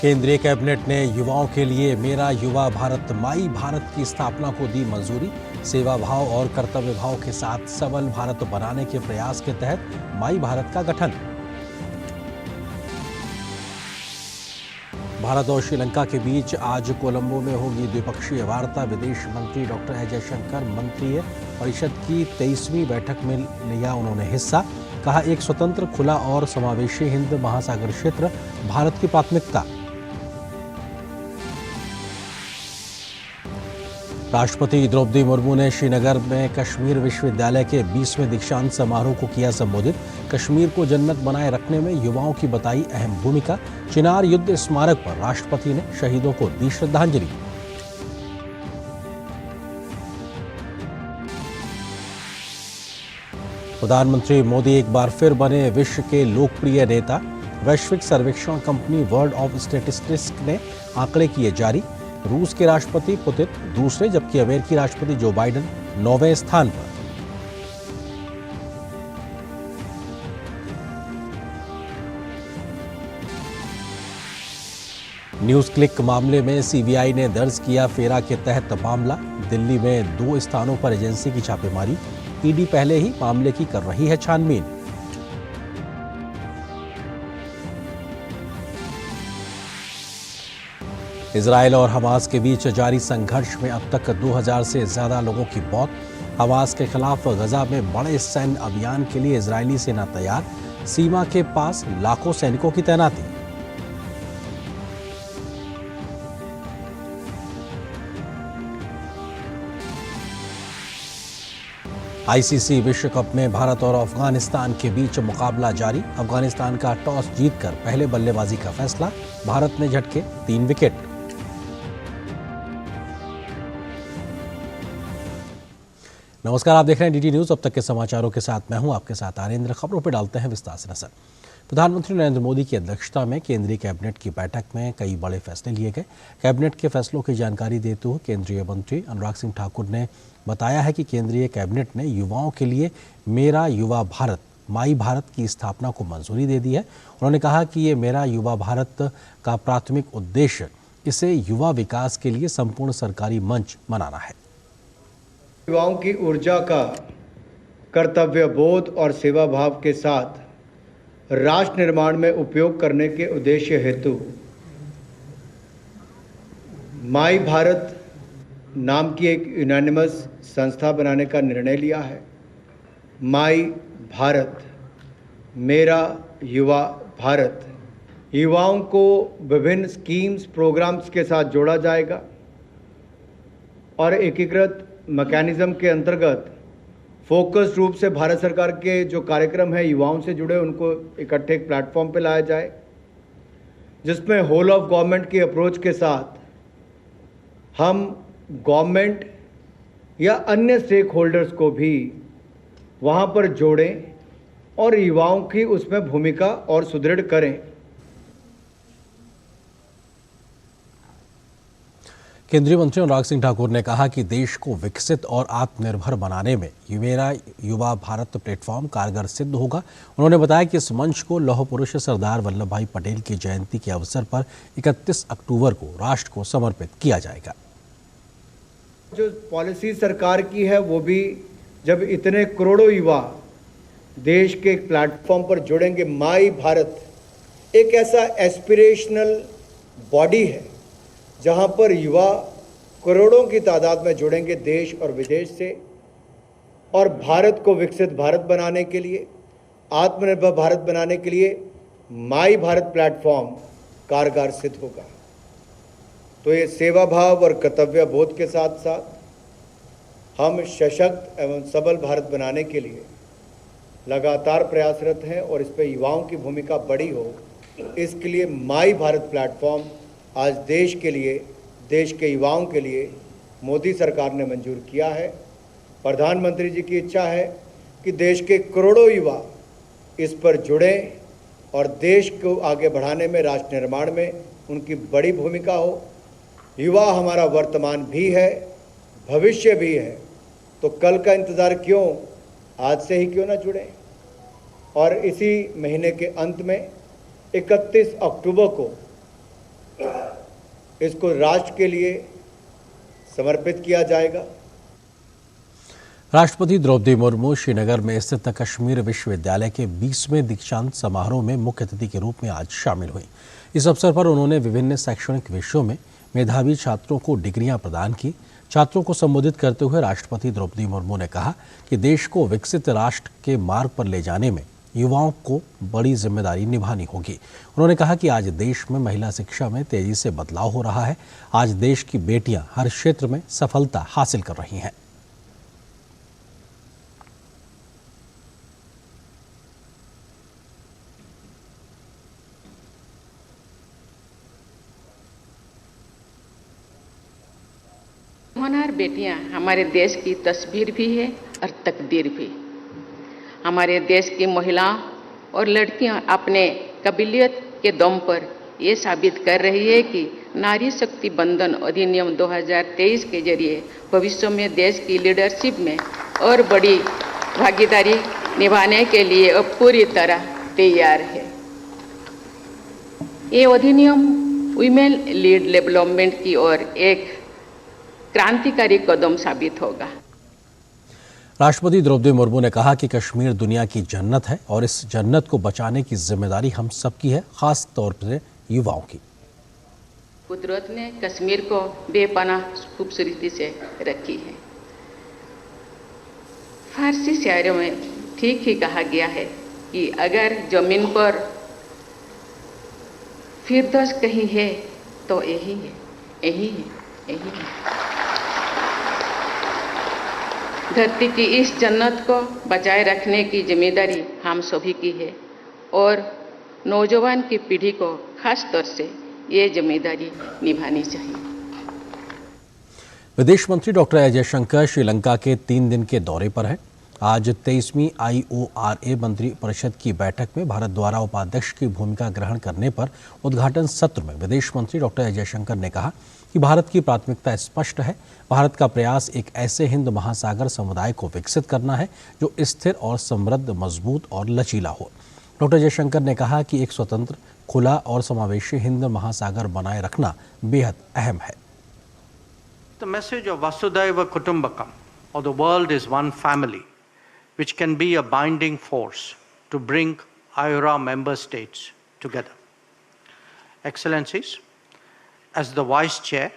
केंद्रीय कैबिनेट ने युवाओं के लिए मेरा युवा भारत माई भारत की स्थापना को दी मंजूरी। सेवा भाव और कर्तव्य भाव के साथ सबल भारत बनाने के प्रयास के तहत माई भारत का गठन। भारत और श्रीलंका के बीच आज कोलंबो में होगी द्विपक्षीय वार्ता। विदेश मंत्री डॉक्टर एस जयशंकर मंत्रिय परिषद की 23वीं बैठक में लिया उन्होंने हिस्सा। कहा, एक स्वतंत्र, खुला और समावेशी हिंद महासागर क्षेत्र भारत की प्राथमिकता। राष्ट्रपति द्रौपदी मुर्मू ने श्रीनगर में कश्मीर विश्वविद्यालय के 20वें दीक्षांत समारोह को किया संबोधित। कश्मीर को जन्नत बनाए रखने में युवाओं की बताई अहम भूमिका। चिनार युद्ध स्मारक पर राष्ट्रपति ने शहीदों को दी श्रद्धांजलि। प्रधानमंत्री मोदी एक बार फिर बने विश्व के लोकप्रिय नेता। वैश्विक सर्वेक्षण कंपनी वर्ल्ड ऑफ स्टैटिस्टिक्स ने आंकड़े किए जारी। रूस के राष्ट्रपति पुतिन दूसरे, जबकि अमेरिकी राष्ट्रपति जो बाइडेन 9वें स्थान पर। न्यूज क्लिक मामले में सीबीआई ने दर्ज किया फेरा के तहत मामला। दिल्ली में 2 स्थानों पर एजेंसी की छापेमारी। ईडी पहले ही मामले की कर रही है छानबीन। इजरायल और हमास के बीच जारी संघर्ष में अब तक 2000 से ज्यादा लोगों की मौत। हमास के खिलाफ गजा में बड़े सैन्य अभियान के लिए इजरायली सेना तैयार। सीमा के पास लाखों सैनिकों की तैनाती। आईसीसी विश्व कप में भारत और अफगानिस्तान के बीच मुकाबला जारी। अफगानिस्तान का टॉस जीतकर पहले बल्लेबाजी का फैसला। भारत ने झटके 3 विकेट। नमस्कार, आप देख रहे हैं डीडी न्यूज। अब तक के समाचारों के साथ मैं हूं आपके साथ आनंद। खबरों पर डालते हैं विस्तार से नजर। प्रधानमंत्री नरेंद्र मोदी की अध्यक्षता में केंद्रीय कैबिनेट की बैठक में कई बड़े फैसले लिए गए। कैबिनेट के फैसलों की जानकारी देते हुए केंद्रीय मंत्री अनुराग सिंह ठाकुर ने बताया है कि केंद्रीय कैबिनेट ने युवाओं के लिए मेरा युवा भारत माई भारत की स्थापना को मंजूरी दे दी है। उन्होंने कहा कि ये मेरा युवा भारत का प्राथमिक उद्देश्य इसे युवा विकास के लिए संपूर्ण सरकारी मंच बनाना है। युवाओं की ऊर्जा का कर्तव्य बोध और सेवा भाव के साथ राष्ट्र निर्माण में उपयोग करने के उद्देश्य हेतु माई भारत नाम की एक यूनानिमस संस्था बनाने का निर्णय लिया है। माई भारत, मेरा युवा भारत, युवाओं को विभिन्न स्कीम्स, प्रोग्राम्स के साथ जोड़ा जाएगा और एकीकृत मैकेनिज्म के अंतर्गत फोकस रूप से भारत सरकार के जो कार्यक्रम है युवाओं से जुड़े उनको इकट्ठे एक प्लेटफॉर्म पे लाया जाए, जिसमें होल ऑफ गवर्नमेंट की अप्रोच के साथ हम गवर्नमेंट या अन्य स्टेक होल्डर्स को भी वहाँ पर जोड़ें और युवाओं की उसमें भूमिका और सुदृढ़ करें। केंद्रीय मंत्री अनुराग सिंह ठाकुर ने कहा कि देश को विकसित और आत्मनिर्भर बनाने में मेरा युवा भारत प्लेटफॉर्म कारगर सिद्ध होगा। उन्होंने बताया कि इस मंच को लौह पुरुष सरदार वल्लभ भाई पटेल की जयंती के अवसर पर 31 अक्टूबर को राष्ट्र को समर्पित किया जाएगा। जो पॉलिसी सरकार की है वो भी जब इतने करोड़ों युवा देश के एक प्लेटफॉर्म पर जुड़ेंगे, माई भारत एक ऐसा एस्पिरेशनल बॉडी है जहां पर युवा करोड़ों की तादाद में जुड़ेंगे देश और विदेश से, और भारत को विकसित भारत बनाने के लिए, आत्मनिर्भर भारत बनाने के लिए माई भारत प्लेटफॉर्म कारगर सिद्ध होगा। तो ये सेवा भाव और कर्तव्य बोध के साथ साथ हम सशक्त एवं सबल भारत बनाने के लिए लगातार प्रयासरत हैं और इस पर युवाओं की भूमिका बड़ी हो, इसके लिए माई भारत प्लेटफॉर्म आज देश के लिए, देश के युवाओं के लिए मोदी सरकार ने मंजूर किया है। प्रधानमंत्री जी की इच्छा है कि देश के करोड़ों युवा इस पर जुड़ें और देश को आगे बढ़ाने में, राष्ट्र निर्माण में उनकी बड़ी भूमिका हो। युवा हमारा वर्तमान भी है, भविष्य भी है, तो कल का इंतज़ार क्यों, आज से ही क्यों ना जुड़ें। और इसी महीने के अंत में 31 अक्टूबर को इसको राष्ट्र के लिए समर्पित किया जाएगा। राष्ट्रपति द्रौपदी मुर्मू श्रीनगर में स्थित कश्मीर विश्वविद्यालय के 20वें दीक्षांत समारोह में मुख्य अतिथि के रूप में आज शामिल हुई। इस अवसर पर उन्होंने विभिन्न शैक्षणिक विषयों में मेधावी छात्रों को डिग्रियां प्रदान की। छात्रों को संबोधित करते हुए राष्ट्रपति द्रौपदी मुर्मू ने कहा कि देश को विकसित राष्ट्र के मार्ग पर ले जाने में युवाओं को बड़ी जिम्मेदारी निभानी होगी। उन्होंने कहा कि आज देश में महिला शिक्षा में तेजी से बदलाव हो रहा है। आज देश की बेटियां हर क्षेत्र में सफलता हासिल कर रही हैं। होनहार बेटियां हमारे देश की तस्वीर भी है और तकदीर भी। हमारे देश की महिलाओं और लड़कियां अपने काबिलियत के दम पर ये साबित कर रही है कि नारी शक्ति बंधन अधिनियम 2023 के जरिए भविष्य में देश की लीडरशिप में और बड़ी भागीदारी निभाने के लिए अब पूरी तरह तैयार है। ये अधिनियम वीमेन लीड डेवलपमेंट की ओर एक क्रांतिकारी कदम साबित होगा। राष्ट्रपति द्रौपदी मुर्मू ने कहा कि कश्मीर दुनिया की जन्नत है और इस जन्नत को बचाने की जिम्मेदारी हम सबकी है, खास तौर पर युवाओं की। कुदरत ने कश्मीर को बेपनाह खूबसूरती से रखी है। फारसी शायरों में ठीक ही कहा गया है कि अगर जमीन पर फिरदौस कहीं है तो यही है, यही है, यही है। धरती की इस जन्नत को बचाए रखने की जिम्मेदारी हम सभी की है और नौजवान की पीढ़ी को खास तौर से ये जिम्मेदारी निभानी चाहिए। विदेश मंत्री डॉक्टर एस जयशंकर श्रीलंका के 3 दिन के दौरे पर हैं। आज 23वीं IORA मंत्री परिषद की बैठक में भारत द्वारा उपाध्यक्ष की भूमिका ग्रहण करने पर उद्घाटन सत्र में विदेश मंत्री डॉक्टर एस जयशंकर ने कहा कि भारत की प्राथमिकता स्पष्ट है। भारत का प्रयास एक ऐसे हिंद महासागर समुदाय को विकसित करना है जो स्थिर और समृद्ध, मजबूत और लचीला हो। डॉक्टर जयशंकर ने कहा कि एक स्वतंत्र, खुला और समावेशी हिंद महासागर बनाए रखना बेहद अहम है। The message of Vasudhaiva Kutumbakam, or the world is one family, which can be a binding force to bring IORA member states together. Excellencies, as the Vice Chair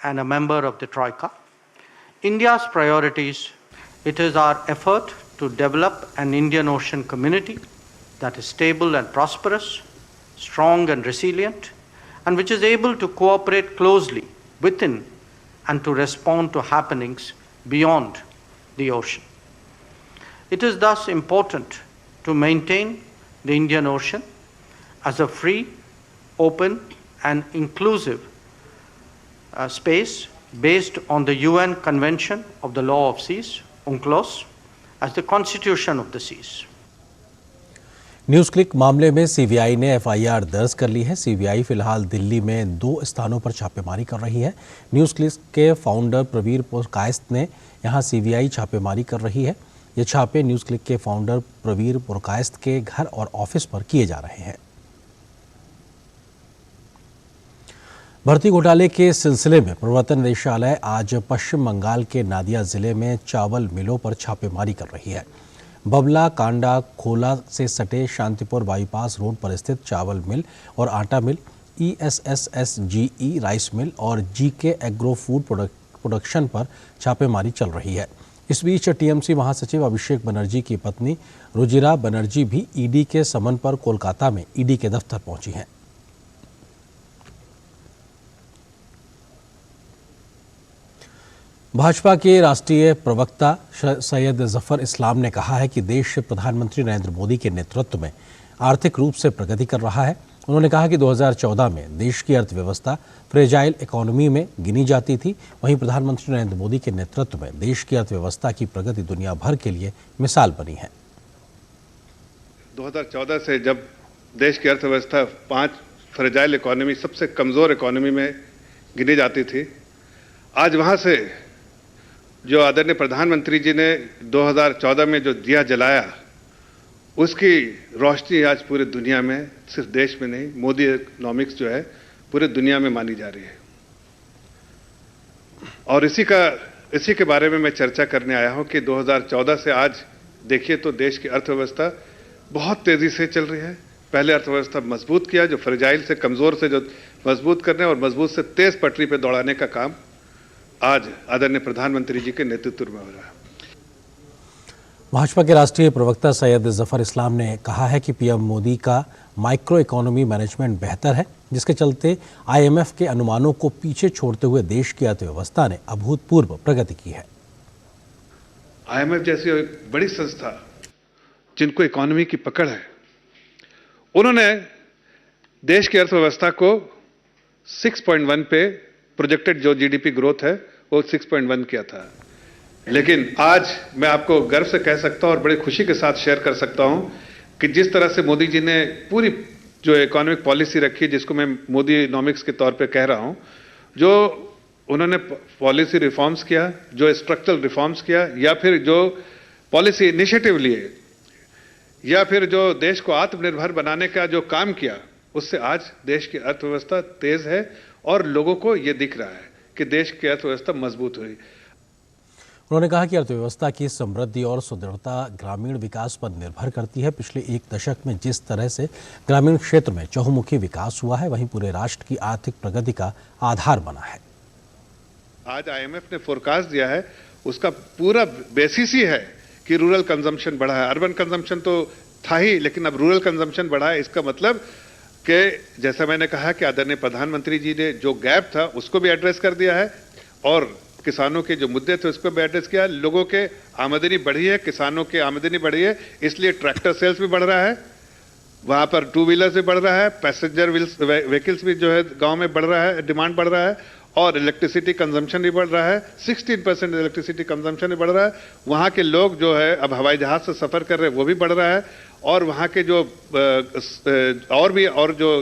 and a member of the Troika, India's priorities, it is our effort to develop an Indian Ocean community that is stable and prosperous, strong and resilient, and which is able to cooperate closely within and to respond to happenings beyond the ocean. It is thus important to maintain the Indian Ocean as a free, open and inclusive space based on the UN Convention of the Law of Seas, UNCLOS, as the Constitution of the Seas. News click मामले में CBI ने FIR दर्ज कर ली है। CBI फिलहाल दिल्ली में 2 स्थानों पर छापेमारी कर रही है। न्यूज़ क्लिक के फाउंडर प्रवीर पुरकायस्थ ने यहां सीबीआई छापेमारी कर रही है। ये छापे न्यूज़ क्लिक के फाउंडर प्रवीर पुरकायस्थ के घर और ऑफिस पर किए जा रहे हैं। भर्ती घोटाले के सिलसिले में प्रवर्तन निदेशालय आज पश्चिम बंगाल के नादिया जिले में चावल मिलों पर छापेमारी कर रही है। बबला कांडा खोला से सटे शांतिपुर बाईपास रोड पर स्थित चावल मिल और आटा मिल, ESSSGE राइस मिल और GK एग्रो फूड प्रोडक्शन पर छापेमारी चल रही है। इस बीच TMC महासचिव अभिषेक बनर्जी की पत्नी रुजिरा बनर्जी भी ईडी के समन पर कोलकाता में ईडी के दफ्तर पहुंची हैं। भाजपा के राष्ट्रीय प्रवक्ता सैयद जफर इस्लाम ने कहा है कि देश प्रधानमंत्री नरेंद्र मोदी के नेतृत्व में आर्थिक रूप से प्रगति कर रहा है। उन्होंने कहा कि 2014 में देश की अर्थव्यवस्था फ्रेजाइल इकोनॉमी में गिनी जाती थी, वहीं प्रधानमंत्री नरेंद्र मोदी के नेतृत्व में देश की अर्थव्यवस्था की प्रगति दुनिया भर के लिए मिसाल बनी है। 2014 से जब देश की अर्थव्यवस्था 5 फ्रेजाइल इकोनॉमी, सबसे कमज़ोर इकोनॉमी में गिनी जाती थी, आज वहाँ से जो आदरणीय प्रधानमंत्री जी ने 2014 में जो दिया जलाया, उसकी रोशनी आज पूरे दुनिया में, सिर्फ देश में नहीं, मोदी इकोनॉमिक्स जो है पूरे दुनिया में मानी जा रही है। और इसी के बारे में मैं चर्चा करने आया हूं कि 2014 से आज देखिए तो देश की अर्थव्यवस्था बहुत तेजी से चल रही है। पहले अर्थव्यवस्था मजबूत किया, जो फ्रेजाइल से कमजोर से जो मजबूत करने और मजबूत से तेज पटरी पे दौड़ाने का काम आज आदरणीय प्रधानमंत्री जी के नेतृत्व में हो रहा है। भाजपा के राष्ट्रीय प्रवक्ता सैयद जफर इस्लाम ने कहा है कि पीएम मोदी का माइक्रो इकोनॉमी मैनेजमेंट बेहतर है, जिसके चलते आईएमएफ के अनुमानों को पीछे छोड़ते हुए देश की अर्थव्यवस्था ने अभूतपूर्व प्रगति की है। आईएमएफ जैसी एक बड़ी संस्था जिनको इकोनॉमी की पकड़ है, उन्होंने देश की अर्थव्यवस्था को 6.1 पे प्रोजेक्टेड जो जीडीपी ग्रोथ है वो 6.1 किया था। लेकिन आज मैं आपको गर्व से कह सकता हूं और बड़ी खुशी के साथ शेयर कर सकता हूं कि जिस तरह से मोदी जी ने पूरी जो इकोनॉमिक पॉलिसी रखी, जिसको मैं मोदी इकोनॉमिक्स के तौर पे कह रहा हूं, जो उन्होंने पॉलिसी रिफॉर्म्स किया, जो स्ट्रक्चरल रिफॉर्म्स किया, या फिर जो पॉलिसी इनिशिएटिव लिए, या फिर जो देश को आत्मनिर्भर बनाने का जो काम किया, उससे आज देश की अर्थव्यवस्था तेज है और लोगों को यह दिख रहा है कि देश की अर्थव्यवस्था मजबूत हुई। उन्होंने कहा कि अर्थव्यवस्था की समृद्धि और सुदृढ़ता ग्रामीण विकास पर निर्भर करती है। पिछले एक दशक में जिस तरह से ग्रामीण क्षेत्र में चहुमुखी विकास हुआ है, वहीं पूरे राष्ट्र की आर्थिक प्रगति का आधार बना है। आज आईएमएफ ने फोरकास्ट दिया है, उसका पूरा बेसिस ही है कि रूरल कंजम्पशन बढ़ा है। अर्बन कंजम्पशन तो था ही, लेकिन अब रूरल कंजम्पशन बढ़ा है। इसका मतलब कि जैसा मैंने कहा कि आदरणीय प्रधानमंत्री जी ने जो गैप था उसको भी एड्रेस कर दिया है और किसानों के जो मुद्दे थे उसको भी एड्रेस किया। लोगों के आमदनी बढ़ी है, किसानों की आमदनी बढ़ी है, इसलिए ट्रैक्टर सेल्स भी बढ़ रहा है, वहां पर टू व्हीलर्स भी बढ़ रहा है, पैसेंजर व्हीकल्स भी जो है गांव में बढ़ रहा है, डिमांड बढ़ रहा है, और इलेक्ट्रिसिटी कंजम्पशन भी बढ़ रहा है। 16% इलेक्ट्रिसिटी कंजम्पशन भी बढ़ रहा है। वहां के लोग जो है अब हवाई जहाज से सफर कर रहे हैं, वो भी बढ़ रहा है। और वहां के जो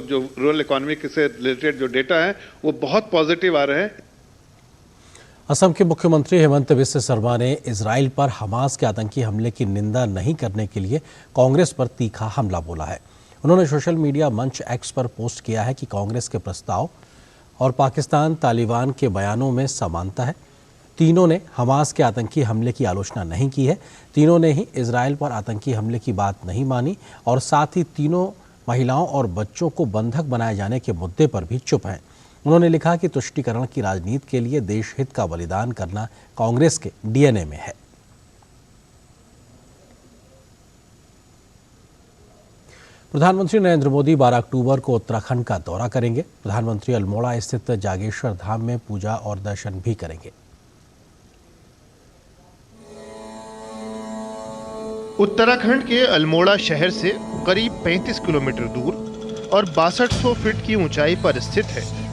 जो रूरल इकोनॉमी से रिलेटेड जो डेटा है वो बहुत पॉजिटिव आ रहे हैं। असम के मुख्यमंत्री हेमंत बिस्वा शर्मा ने इजराइल पर हमास के आतंकी हमले की निंदा नहीं करने के लिए कांग्रेस पर तीखा हमला बोला है। उन्होंने सोशल मीडिया मंच एक्स पर पोस्ट किया है कि कांग्रेस के प्रस्ताव और पाकिस्तान तालिबान के बयानों में समानता है। तीनों ने हमास के आतंकी हमले की आलोचना नहीं की है। तीनों ने ही इजराइल पर आतंकी हमले की बात नहीं मानी और साथ ही तीनों महिलाओं और बच्चों को बंधक बनाए जाने के मुद्दे पर भी चुप हैं। उन्होंने लिखा कि तुष्टीकरण की राजनीति के लिए देश हित का बलिदान करना कांग्रेस के डीएनए में है। प्रधानमंत्री नरेंद्र मोदी 12 अक्टूबर को उत्तराखंड का दौरा करेंगे। प्रधानमंत्री अल्मोड़ा स्थित जागेश्वर धाम में पूजा और दर्शन भी करेंगे। उत्तराखंड के अल्मोड़ा शहर से करीब 35 किलोमीटर दूर और 6200 फीट की ऊंचाई पर स्थित है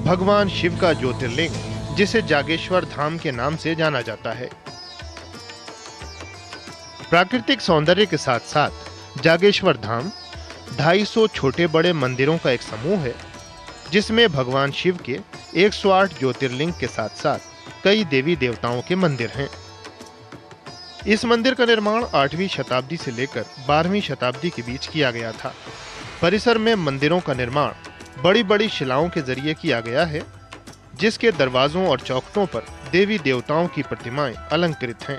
भगवान शिव का ज्योतिर्लिंग, जिसे जागेश्वर धाम के नाम से जाना जाता है। प्राकृतिक सौंदर्य के साथ साथ जागेश्वर धाम 250 छोटे बड़े मंदिरों का एक समूह है, जिसमें भगवान शिव के 108 ज्योतिर्लिंग के साथ साथ कई देवी देवताओं के मंदिर हैं। इस मंदिर का निर्माण 8वीं शताब्दी से लेकर 12वीं शताब्दी के बीच किया गया था। परिसर में मंदिरों का निर्माण बड़ी बड़ी शिलाओं के जरिए किया गया है, जिसके दरवाजों और चौखटों पर देवी देवताओं की प्रतिमाएं अलंकृत हैं।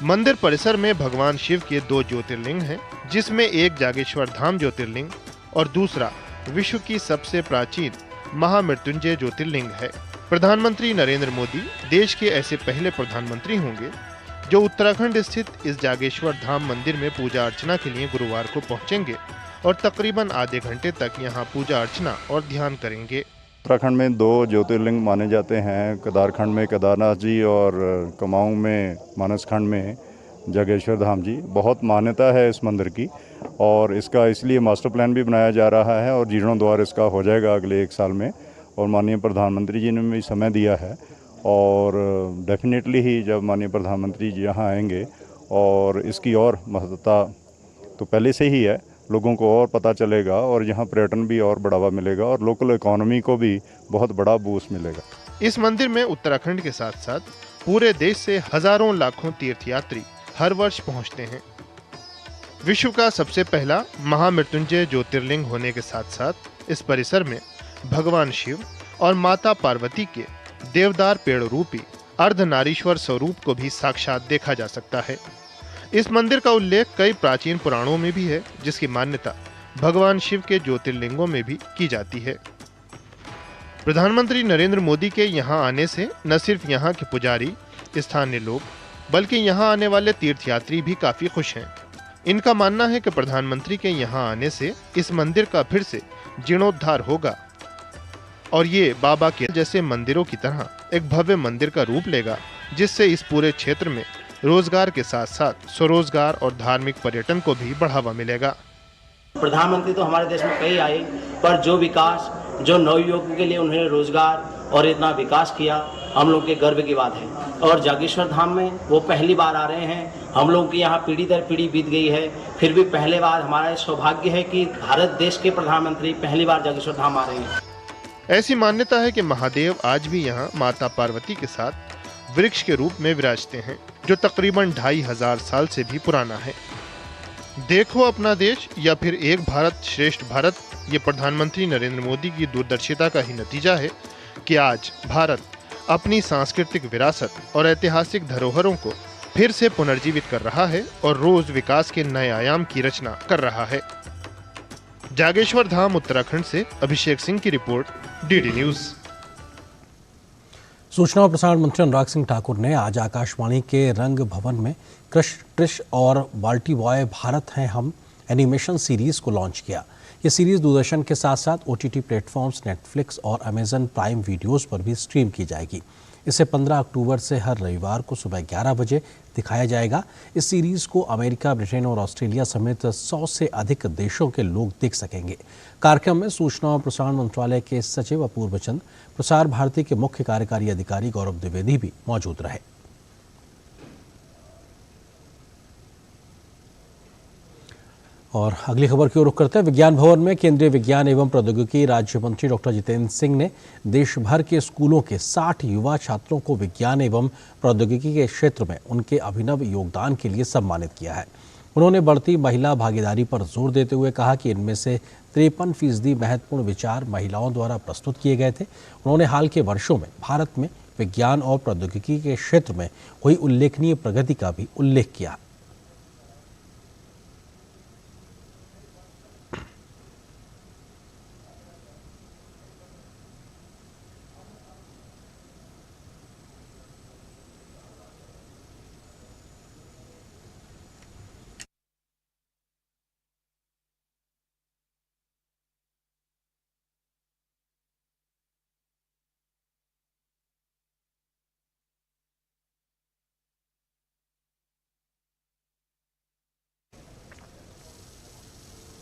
मंदिर परिसर में भगवान शिव के 2 ज्योतिर्लिंग हैं, जिसमें एक जागेश्वर धाम ज्योतिर्लिंग और दूसरा विश्व की सबसे प्राचीन महामृत्युंजय ज्योतिर्लिंग है। प्रधानमंत्री नरेंद्र मोदी देश के ऐसे पहले प्रधानमंत्री होंगे जो उत्तराखंड स्थित इस जागेश्वर धाम मंदिर में पूजा अर्चना के लिए गुरुवार को पहुंचेंगे और तकरीबन आधे घंटे तक यहां पूजा अर्चना और ध्यान करेंगे। उत्तराखंड में 2 ज्योतिर्लिंग माने जाते हैं, केदारखंड में केदारनाथ जी और कुमाऊं में मानसखंड में जागेश्वर धाम जी। बहुत मान्यता है इस मंदिर की और इसका इसलिए मास्टर प्लान भी बनाया जा रहा है और जीर्णोद्वार इसका हो जाएगा अगले 1 साल में। और माननीय प्रधानमंत्री जी ने भी समय दिया है और डेफिनेटली ही जब माननीय प्रधानमंत्री जी यहाँ आएंगे और इसकी और महत्वता तो पहले से ही है, लोगों को और पता चलेगा और यहाँ पर्यटन भी और बढ़ावा मिलेगा और लोकल इकोनॉमी को भी बहुत बड़ा बूस्ट मिलेगा। इस मंदिर में उत्तराखंड के साथ साथ पूरे देश से हजारों लाखों तीर्थयात्री हर वर्ष पहुँचते हैं। विश्व का सबसे पहला महामृत्युंजय ज्योतिर्लिंग होने के साथ साथ इस परिसर में भगवान शिव और माता पार्वती के देवदार पेड़ रूपी अर्धनारीश्वर स्वरूप को भी साक्षात देखा जा सकता है। इस मंदिर का उल्लेख कई प्राचीन पुराणों में भी है, जिसकी मान्यता भगवान शिव के ज्योतिर्लिंगों में भी की जाती है। प्रधानमंत्री नरेंद्र मोदी के यहाँ आने से न सिर्फ यहाँ के पुजारी, स्थानीय लोग, बल्कि यहाँ आने वाले तीर्थयात्री भी काफी खुश हैं। इनका मानना है कि प्रधानमंत्री के यहाँ आने से इस मंदिर का फिर से जीर्णोद्धार होगा और ये बाबा के जैसे मंदिरों की तरह एक भव्य मंदिर का रूप लेगा, जिससे इस पूरे क्षेत्र में रोजगार के साथ साथ स्वरोजगार और धार्मिक पर्यटन को भी बढ़ावा मिलेगा। प्रधानमंत्री तो हमारे देश में कई आए, पर जो विकास, जो नवयुवकों के लिए उन्होंने रोजगार और इतना विकास किया, हम लोग के गर्व की बात है। और जागेश्वर धाम में वो पहली बार आ रहे हैं। हम लोग की यहाँ पीढ़ी दर पीढ़ी बीत गई है, फिर भी पहले बार हमारा सौभाग्य है कि भारत देश के प्रधानमंत्री पहली बार जागेश्वर धाम आ रहे हैं। ऐसी मान्यता है कि महादेव आज भी यहाँ माता पार्वती के साथ वृक्ष के रूप में विराजते हैं, जो तकरीबन 2500 साल से भी पुराना है। देखो अपना देश या फिर एक भारत श्रेष्ठ भारत, ये प्रधानमंत्री नरेंद्र मोदी की दूरदर्शिता का ही नतीजा है कि आज भारत अपनी सांस्कृतिक विरासत और ऐतिहासिक धरोहरों को फिर से पुनर्जीवित कर रहा है और रोज विकास के नए आयाम की रचना कर रहा है। जागेश्वर धाम उत्तराखंड से अभिषेक सिंह की रिपोर्ट, डीडी न्यूज। सूचना और प्रसारण मंत्री अनुराग सिंह ठाकुर ने आज आकाशवाणी के रंग भवन में क्रश ट्रिश और बाल्टी बॉय भारत हैं हम एनिमेशन सीरीज को लॉन्च किया। ये सीरीज दूरदर्शन के साथ साथ OTT प्लेटफॉर्म्स नेटफ्लिक्स और अमेजन प्राइम वीडियोस पर भी स्ट्रीम की जाएगी। इसे 15 अक्टूबर से हर रविवार को सुबह 11 बजे दिखाया जाएगा। इस सीरीज को अमेरिका, ब्रिटेन और ऑस्ट्रेलिया समेत 100 से अधिक देशों के लोग देख सकेंगे। कार्यक्रम में सूचना और प्रसारण मंत्रालय के सचिव अपूर्व चंद, प्रसार भारती के मुख्य कार्यकारी अधिकारी गौरव द्विवेदी भी मौजूद रहे। और अगली खबर की ओर रुख करते हैं। विज्ञान भवन में केंद्रीय विज्ञान एवं प्रौद्योगिकी राज्य मंत्री डॉक्टर जितेंद्र सिंह ने देश भर के स्कूलों के 60 युवा छात्रों को विज्ञान एवं प्रौद्योगिकी के क्षेत्र में उनके अभिनव योगदान के लिए सम्मानित किया है। उन्होंने बढ़ती महिला भागीदारी पर जोर देते हुए कहा कि इनमें से 53% महत्वपूर्ण विचार महिलाओं द्वारा प्रस्तुत किए गए थे। उन्होंने हाल के वर्षों में भारत में विज्ञान और प्रौद्योगिकी के क्षेत्र में हुई उल्लेखनीय प्रगति का भी उल्लेख किया।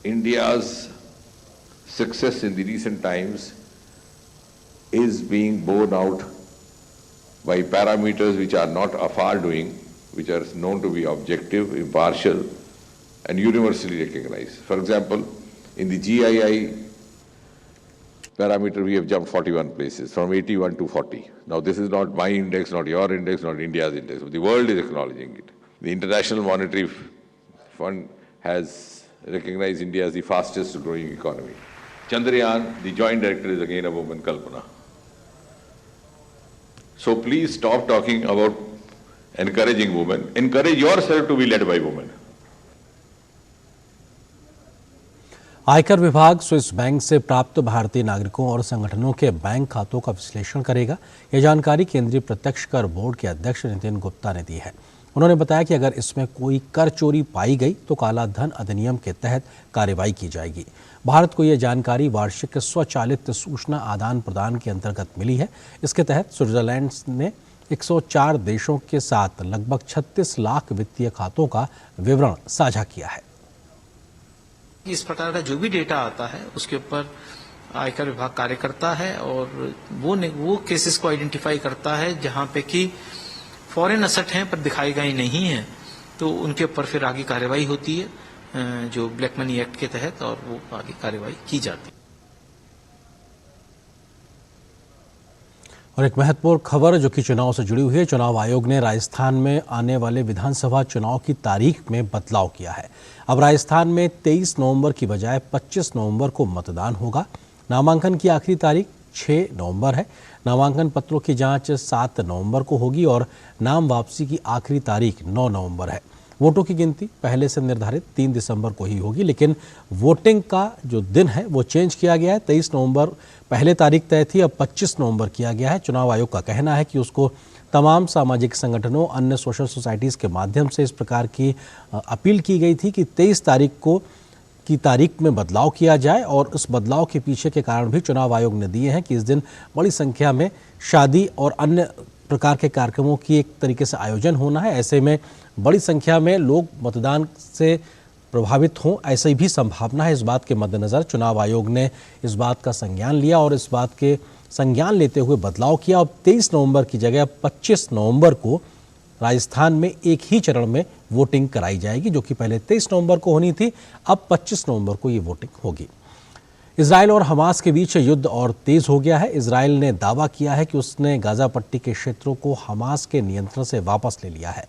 India's success in the recent times is being borne out by parameters which are not of our doing, which are known to be objective, impartial, and universally recognized. For example, in the GII parameter, we have jumped 41 places, from 81 to 40. Now, this is not my index, not your index, not India's index, but the world is acknowledging it. The International Monetary Fund has recognized India as the fastest growing economy. Chandrayaan, the joint director, is again a woman, Kalpana. So please stop talking about encouraging women. Encourage yourself to be led by women. आयकर विभाग Swiss bank से प्राप्त भारतीय नागरिकों और संगठनों के bank खातों का विश्लेषण करेगा। यह जानकारी केंद्रीय प्रत्यक्ष कर बोर्ड के अध्यक्ष नितिन गुप्ता ने दी है। उन्होंने बताया कि अगर इसमें कोई कर चोरी पाई गई तो काला धन अधिनियम के तहत कार्रवाई की जाएगी। भारत को यह जानकारी वार्षिक स्वचालित सूचना आदान प्रदान के अंतर्गत मिली है। इसके तहत स्विट्जरलैंड ने 104 देशों के साथ लगभग 36 लाख वित्तीय खातों का विवरण साझा किया है। इस प्रकार का जो भी डेटा आता है उसके ऊपर आयकर विभाग कार्य करता है और वो केसेस को आइडेंटिफाई करता है जहां पे कि फॉरेन असेट हैं पर दिखाई गई नहीं है, तो उनके ऊपर फिर आगे कार्रवाई होती है जो ब्लैक मनी एक्ट के तहत, और वो आगे कार्रवाई की जाती है। और एक महत्वपूर्ण खबर जो कि चुनाव से जुड़ी हुई है। चुनाव आयोग ने राजस्थान में आने वाले विधानसभा चुनाव की तारीख में बदलाव किया है। अब राजस्थान में 23 नवंबर की बजाय 25 नवंबर को मतदान होगा। नामांकन की आखिरी तारीख 6 नवंबर है। नामांकन पत्रों की जांच 7 नवंबर को होगी और नाम वापसी की आखिरी तारीख 9 नवंबर है। वोटों की गिनती पहले से निर्धारित 3 दिसंबर को ही होगी, लेकिन वोटिंग का जो दिन है वो चेंज किया गया है। 23 नवंबर पहले तारीख तय थी, अब 25 नवंबर किया गया है। चुनाव आयोग का कहना है कि उसको तमाम सामाजिक संगठनों, अन्य सोशल सोसाइटीज़ के माध्यम से इस प्रकार की अपील की गई थी कि 23 तारीख की तारीख में बदलाव किया जाए, और उस बदलाव के पीछे के कारण भी चुनाव आयोग ने दिए हैं कि इस दिन बड़ी संख्या में शादी और अन्य प्रकार के कार्यक्रमों की एक तरीके से आयोजन होना है। ऐसे में बड़ी संख्या में लोग मतदान से प्रभावित हों, ऐसी भी संभावना है। इस बात के मद्देनज़र चुनाव आयोग ने इस बात का संज्ञान लिया और इस बात के संज्ञान लेते हुए बदलाव किया। अब 23 नवंबर की जगह 25 नवंबर को राजस्थान में एक ही चरण में वोटिंग कराई जाएगी, जो कि पहले 23 नवंबर को होनी थी, अब 25 नवंबर को ये वोटिंग होगी। इजराइल और हमास के बीच युद्ध और तेज हो गया है। इजराइल ने दावा किया है कि उसने गाजा पट्टी के क्षेत्रों को हमास के नियंत्रण से वापस ले लिया है।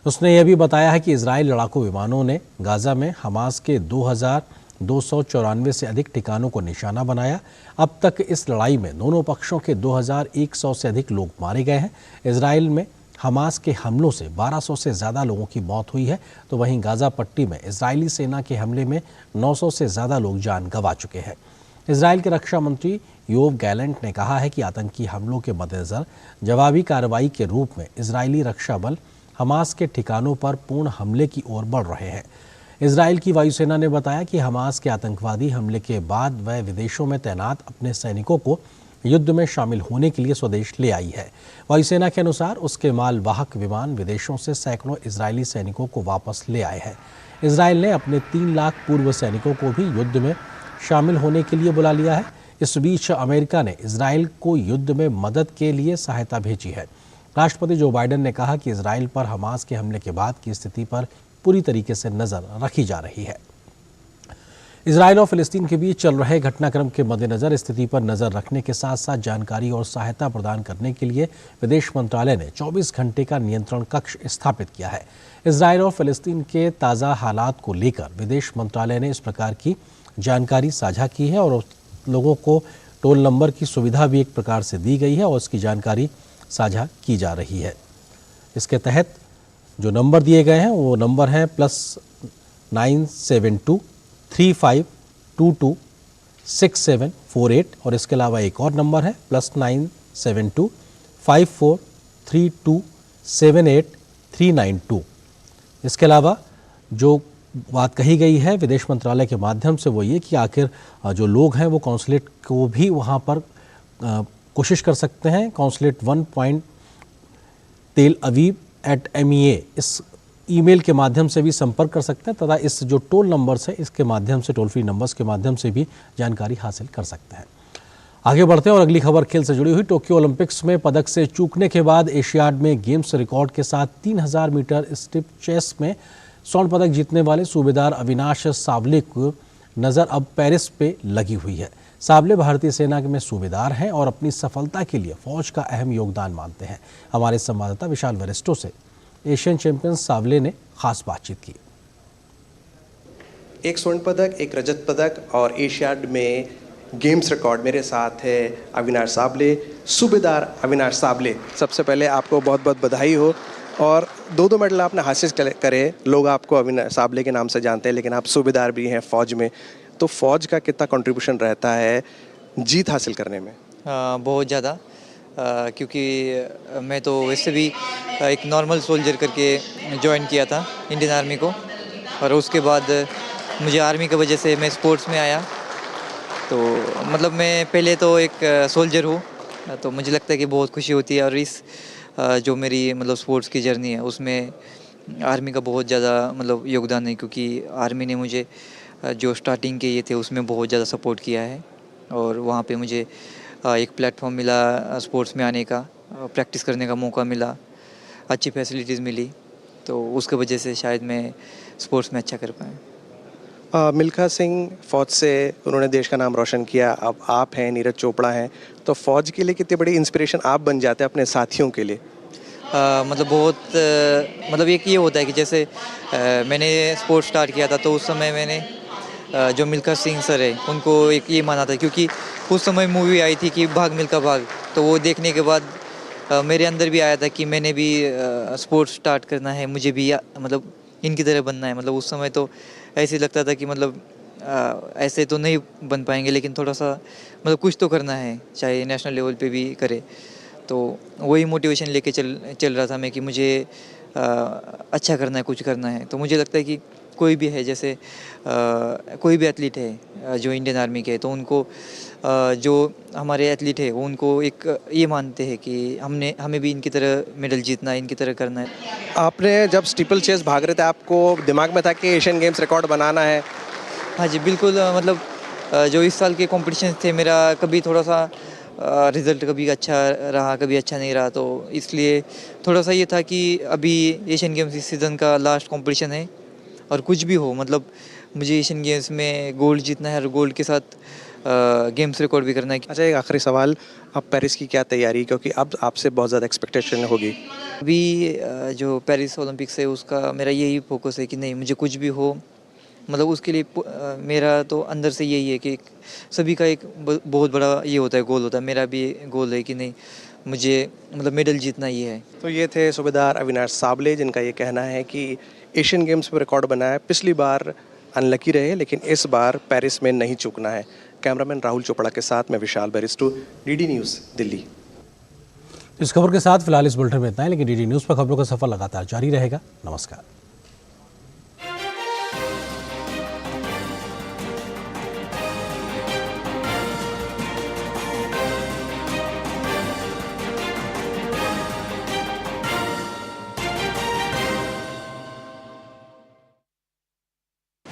उसने यह भी बताया है कि इजराइल लड़ाकू विमानों ने गाजा में हमास के 2294 से अधिक ठिकानों को निशाना बनाया। अब तक इस लड़ाई में दोनों पक्षों के 2100 से अधिक लोग मारे गए हैं। इजराइल में हमास के हमलों से 1200 से ज़्यादा लोगों की मौत हुई है, तो वहीं गाजा पट्टी में इजरायली सेना के हमले में 900 से ज़्यादा लोग जान गंवा चुके हैं। इजराइल के रक्षा मंत्री योव गैलेंट ने कहा है कि आतंकी हमलों के मद्देनज़र जवाबी कार्रवाई के रूप में इजरायली रक्षा बल हमास के ठिकानों पर पूर्ण हमले की ओर बढ़ रहे हैं। इजराइल की वायुसेना ने बताया कि हमास के आतंकवादी हमले के बाद वह विदेशों में तैनात अपने सैनिकों को युद्ध में शामिल होने के लिए स्वदेश ले आई है। वायुसेना के अनुसार उसके मालवाहक विमान विदेशों से सैकड़ों इजरायली सैनिकों को वापस ले आए हैं। इजराइल ने अपने 3 लाख पूर्व सैनिकों को भी युद्ध में शामिल होने के लिए बुला लिया है। इस बीच अमेरिका ने इजराइल को युद्ध में मदद के लिए सहायता भेजी है। राष्ट्रपति जो बाइडेन ने कहा कि इजराइल पर हमास के हमले के बाद की स्थिति पर पूरी तरीके से नज़र रखी जा रही है। इजराइल और फिलिस्तीन के बीच चल रहे घटनाक्रम के मद्देनज़र स्थिति पर नज़र रखने के साथ साथ जानकारी और सहायता प्रदान करने के लिए विदेश मंत्रालय ने 24 घंटे का नियंत्रण कक्ष स्थापित किया है। इजराइल और फिलिस्तीन के ताज़ा हालात को लेकर विदेश मंत्रालय ने इस प्रकार की जानकारी साझा की है और लोगों को टोल नंबर की सुविधा भी एक प्रकार से दी गई है और उसकी जानकारी साझा की जा रही है। इसके तहत जो नंबर दिए गए हैं वो नंबर हैं +972 3522 6748 और इसके अलावा एक और नंबर है +972 5432 78392। इसके अलावा जो बात कही गई है विदेश मंत्रालय के माध्यम से वो ये कि आखिर जो लोग हैं वो कॉन्सुलेट को भी वहाँ पर कोशिश कर सकते हैं। कॉन्सुलेट 1.tel-aviv@mea इस ईमेल के माध्यम से भी संपर्क कर सकते हैं तथा इस जो टोल नंबर्स है इसके माध्यम से, टोल फ्री नंबर्स के माध्यम से भी जानकारी हासिल कर सकते हैं। आगे बढ़ते हैं और अगली खबर खेल से जुड़ी हुई। टोक्यो ओलंपिक्स में पदक से चूकने के बाद एशियाड में गेम्स रिकॉर्ड के साथ 3000 मीटर स्टीप चेस में स्वर्ण पदक जीतने वाले सूबेदार अविनाश सावले को नज़र अब पेरिस पे लगी हुई है। सावले भारतीय सेना में सूबेदार हैं और अपनी सफलता के लिए फौज का अहम योगदान मानते हैं। हमारे संवाददाता विशाल वेरेस्टो से एशियन चैंपियन सावले ने खास बातचीत की। एक स्वर्ण पदक, एक रजत पदक और एशियाड में गेम्स रिकॉर्ड मेरे साथ है अविनाश सावले, सूबेदार अविनाश सावले। सबसे पहले आपको बहुत बहुत बधाई हो और 2 मेडल आपने हासिल करे। लोग आपको अविनाश सावले के नाम से जानते हैं, लेकिन आप सूबेदार भी हैं फौज में, तो फौज का कितना कंट्रीब्यूशन रहता है जीत हासिल करने में? बहुत ज़्यादा, क्योंकि मैं तो वैसे भी एक नॉर्मल सोल्जर करके ज्वाइन किया था इंडियन आर्मी को, और उसके बाद मुझे आर्मी की वजह से मैं स्पोर्ट्स में आया। तो मतलब मैं पहले तो एक सोल्जर हूँ, तो मुझे लगता है कि बहुत खुशी होती है। और इस जो मेरी मतलब स्पोर्ट्स की जर्नी है उसमें आर्मी का बहुत ज़्यादा मतलब योगदान है, क्योंकि आर्मी ने मुझे जो स्टार्टिंग के ये थे उसमें बहुत ज़्यादा सपोर्ट किया है और वहाँ पे मुझे एक प्लेटफॉर्म मिला स्पोर्ट्स में आने का, प्रैक्टिस करने का मौका मिला, अच्छी फैसिलिटीज़ मिली, तो उसकी वजह से शायद मैं स्पोर्ट्स में अच्छा कर पाया। मिल्खा सिंह फौज से उन्होंने देश का नाम रोशन किया, अब आप हैं, नीरज चोपड़ा हैं, तो फौज के लिए कितनी बड़ी इंस्पिरेशन आप बन जाते हैं अपने साथियों के लिए? मतलब बहुत मतलब एक ये होता है कि जैसे मैंने स्पोर्ट्स स्टार्ट किया था तो उस समय मैंने जो मिल्खा सिंह सर है उनको एक ये माना था, क्योंकि उस समय मूवी आई थी कि भाग मिल्खा भाग, तो वो देखने के बाद मेरे अंदर भी आया था कि मैंने भी स्पोर्ट्स स्टार्ट करना है, मुझे भी मतलब इनकी तरह बनना है। मतलब उस समय तो ऐसे लगता था कि मतलब ऐसे तो नहीं बन पाएंगे, लेकिन थोड़ा सा मतलब कुछ तो करना है, चाहे नेशनल लेवल पे भी करे। तो वही मोटिवेशन लेके चल रहा था मैं कि मुझे अच्छा करना है, कुछ करना है। तो मुझे लगता है कि कोई भी है, जैसे कोई भी एथलीट है जो इंडियन आर्मी के है, तो उनको जो हमारे एथलीट है वो उनको एक ये मानते हैं कि हमें भी इनकी तरह मेडल जीतना है, इनकी तरह करना है। आपने जब स्टीपल चेस भाग रहे थे, आपको दिमाग में था कि एशियन गेम्स रिकॉर्ड बनाना है? हाँ जी, बिल्कुल। मतलब जो इस साल के कॉम्पिटिशन थे, मेरा कभी थोड़ा सा रिज़ल्ट कभी अच्छा रहा, कभी अच्छा नहीं रहा, तो इसलिए थोड़ा सा ये था कि अभी एशियन गेम्स इस सीज़न का लास्ट कंपटीशन है और कुछ भी हो, मतलब मुझे एशियन गेम्स में गोल्ड जीतना है और गोल्ड के साथ गेम्स रिकॉर्ड भी करना है। अच्छा, एक आखिरी सवाल, अब पेरिस की क्या तैयारी, क्योंकि अब आपसे बहुत ज़्यादा एक्सपेक्टेशन होगी? अभी जो पेरिस ओलंपिक्स है उसका मेरा यही फोकस है कि नहीं, मुझे कुछ भी हो, मतलब उसके लिए मेरा तो अंदर से यही है कि सभी का एक बहुत बड़ा ये होता है, गोल होता है। मेरा भी गोल है कि नहीं, मुझे मतलब मेडल जीतना ही है। तो ये थे सूबेदार अविनाश साबले, जिनका ये कहना है कि एशियन गेम्स में रिकॉर्ड बनाया, पिछली बार अनलकी रहे लेकिन इस बार पेरिस में नहीं चूकना है। कैमरामैन राहुल चोपड़ा के साथ मैं विशाल बेरिस्टो, डीडी न्यूज़, दिल्ली। इस खबर के साथ फिलहाल इस बुलेटिन में इतना है, लेकिन डीडी न्यूज़ पर खबरों का सफर लगातार जारी रहेगा। नमस्कार।